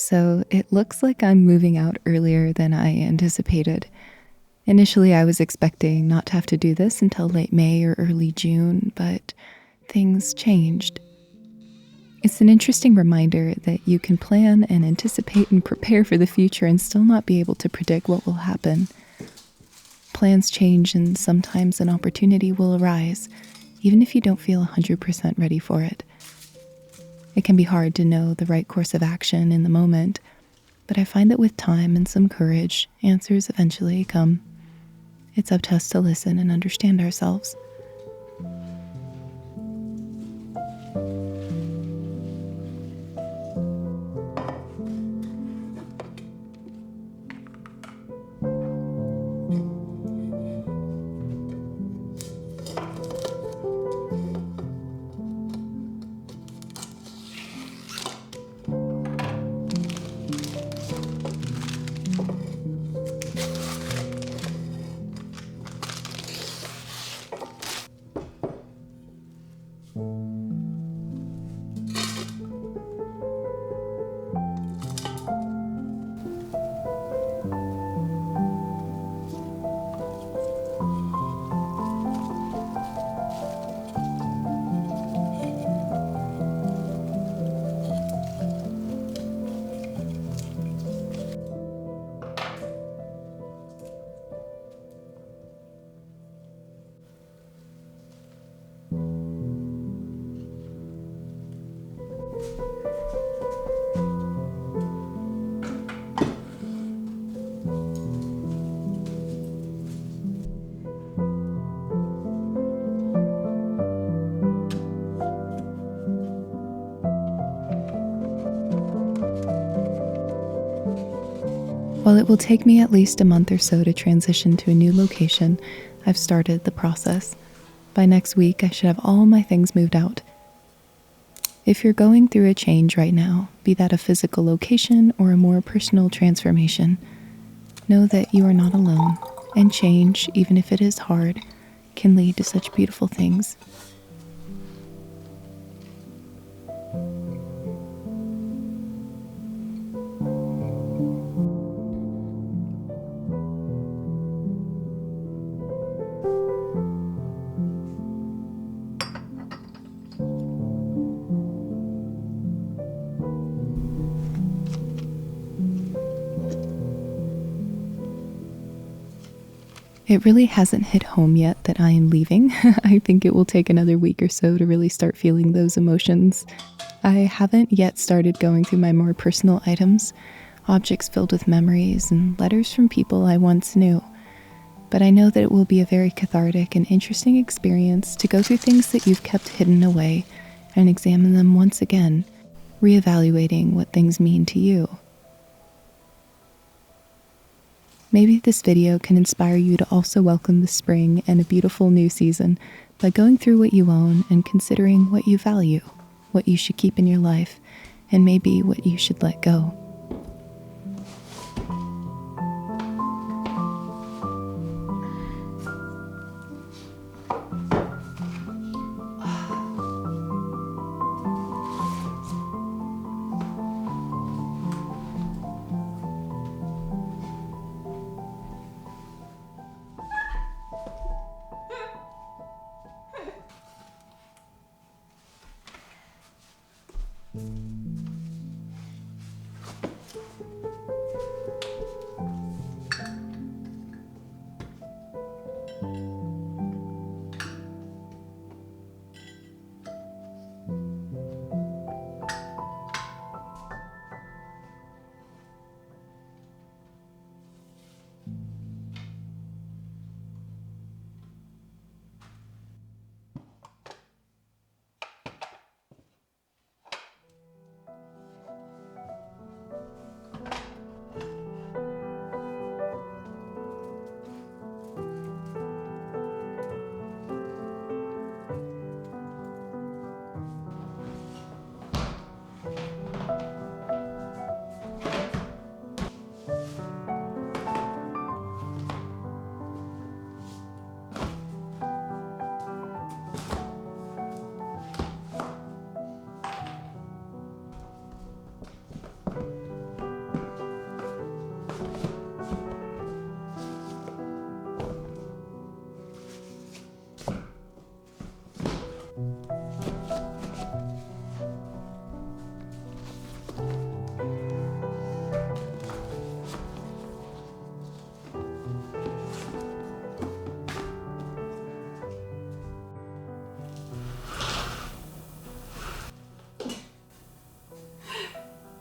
So it looks like I'm moving out earlier than I anticipated. Initially, I was expecting not to have to do this until late May or early June, but things changed. It's an interesting reminder that you can plan and anticipate and prepare for the future and still not be able to predict what will happen. Plans change and sometimes an opportunity will arise, even if you don't feel 100% ready for it. It can be hard to know the right course of action in the moment, but I find that with time and some courage, answers eventually come. It's up to us to listen and understand ourselves. While it will take me at least a month or so to transition to a new location, I've started the process. By next week, I should have all my things moved out. If you're going through a change right now, be that a physical location or a more personal transformation, know that you are not alone, and change, even if it is hard, can lead to such beautiful things. It really hasn't hit home yet that I am leaving. I think it will take another week or so to really start feeling those emotions. I haven't yet started going through my more personal items, objects filled with memories and letters from people I once knew. But I know that it will be a very cathartic and interesting experience to go through things that you've kept hidden away and examine them once again, reevaluating what things mean to you. Maybe this video can inspire you to also welcome the spring and a beautiful new season by going through what you own and considering what you value, what you should keep in your life, and maybe what you should let go.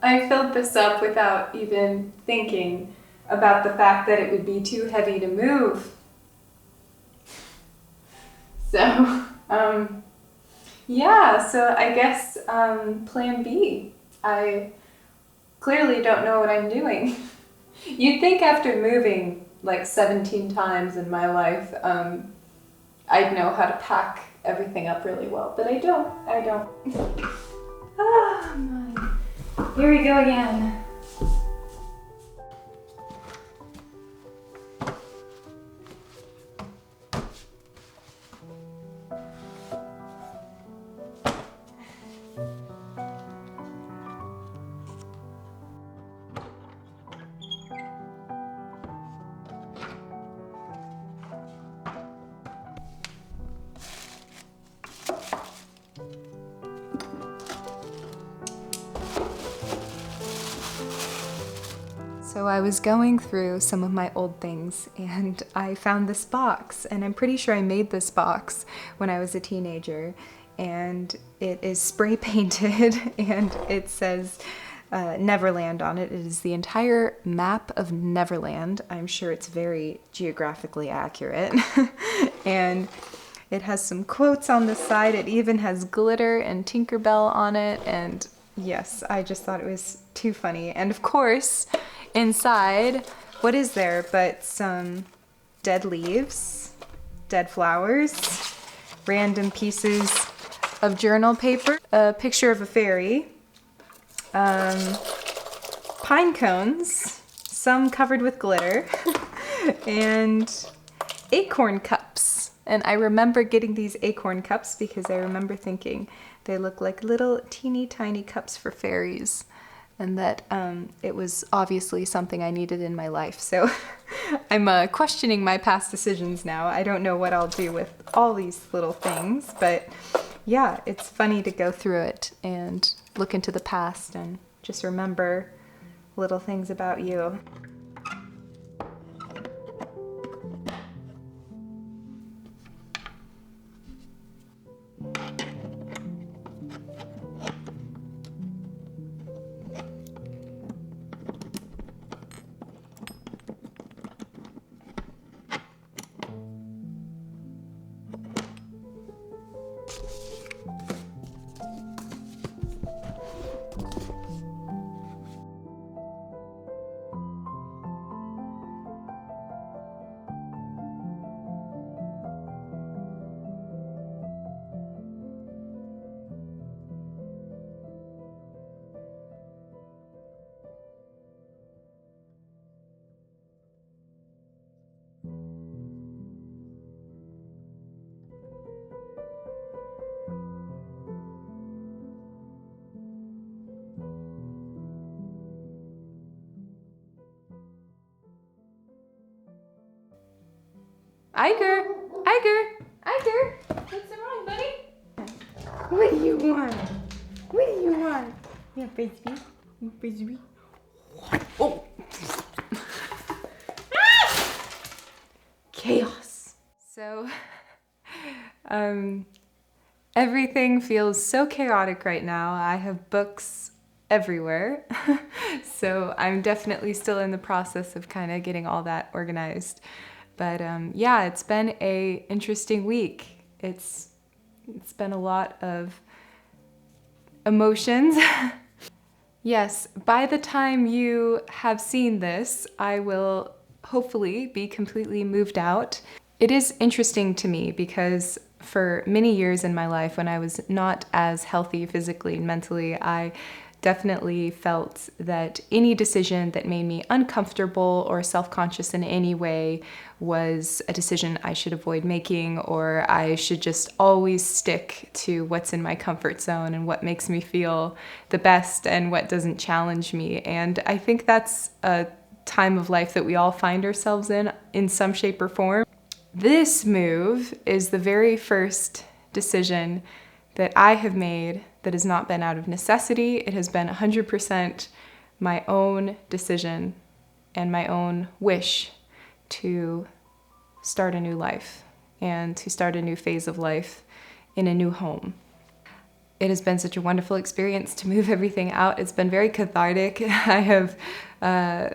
I filled this up without even thinking about the fact that it would be too heavy to move. So, yeah, so I guess plan B. I clearly don't know what I'm doing. You'd think after moving like 17 times in my life, I'd know how to pack everything up really well, but I don't. I don't. Ah, man. Here we go again. So I was going through some of my old things and I found this box, and I'm pretty sure I made this box when I was a teenager, and it is spray painted and it says Neverland on it. It is the entire map of Neverland. I'm sure it's very geographically accurate. And it has some quotes on the side. It even has glitter and Tinkerbell on it, and yes, I just thought it was too funny. And of course, inside, what is there but some dead leaves, dead flowers, random pieces of journal paper, a picture of a fairy, pine cones, some covered with glitter, and acorn cups. And I remember getting these acorn cups because I remember thinking they look like little teeny tiny cups for fairies, and that it was obviously something I needed in my life. So I'm questioning my past decisions now. I don't know what I'll do with all these little things, but yeah, it's funny to go through it and look into the past and just remember little things about you. Iger! Iger! Iger! What's wrong, buddy? What do you want? What do you want? Yeah, baby. Baby. Oh! Chaos. So, everything feels so chaotic right now. I have books everywhere. So I'm definitely still in the process of kind of getting all that organized. But yeah, it's been a interesting week. It's been a lot of emotions. Yes, by the time you have seen this, I will hopefully be completely moved out. It is interesting to me because for many years in my life when I was not as healthy physically and mentally, I definitely felt that any decision that made me uncomfortable or self-conscious in any way was a decision I should avoid making, or I should just always stick to what's in my comfort zone and what makes me feel the best and what doesn't challenge me. And I think that's a time of life that we all find ourselves in some shape or form. This move is the very first decision that I have made that has not been out of necessity. It has been 100% my own decision and my own wish to start a new life and to start a new phase of life in a new home. It has been such a wonderful experience to move everything out. It's been very cathartic. I have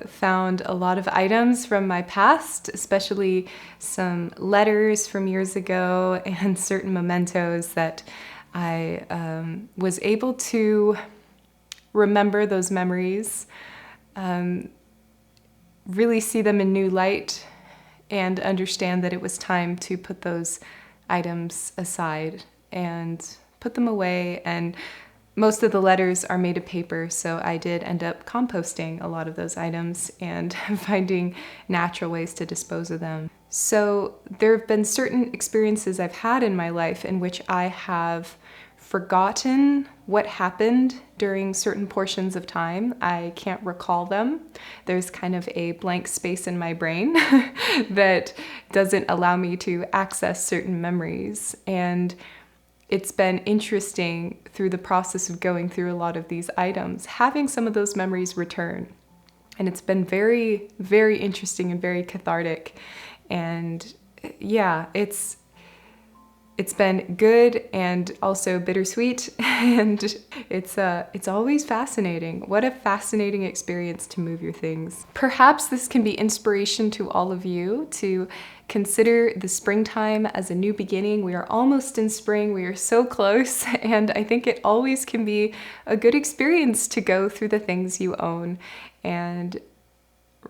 found a lot of items from my past, especially some letters from years ago and certain mementos that I was able to remember those memories, really see them in new light, and understand that it was time to put those items aside and put them away. And most of the letters are made of paper, so I did end up composting a lot of those items and finding natural ways to dispose of them. So there have been certain experiences I've had in my life in which I have forgotten what happened during certain portions of time. I can't recall them. There's kind of a blank space in my brain that doesn't allow me to access certain memories. And it's been interesting through the process of going through a lot of these items, having some of those memories return. And it's been very, very interesting and very cathartic. And yeah, it's been good and also bittersweet, and it's always fascinating. What a fascinating experience to move your things. Perhaps this can be inspiration to all of you to consider the springtime as a new beginning. We are almost in spring, we are so close, and I think it always can be a good experience to go through the things you own and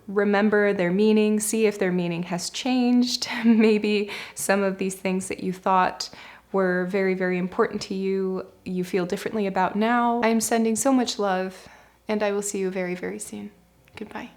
remember their meaning, see if their meaning has changed. Maybe some of these things that you thought were very, very important to you, you feel differently about now. I am sending so much love, and I will see you very, very soon. Goodbye.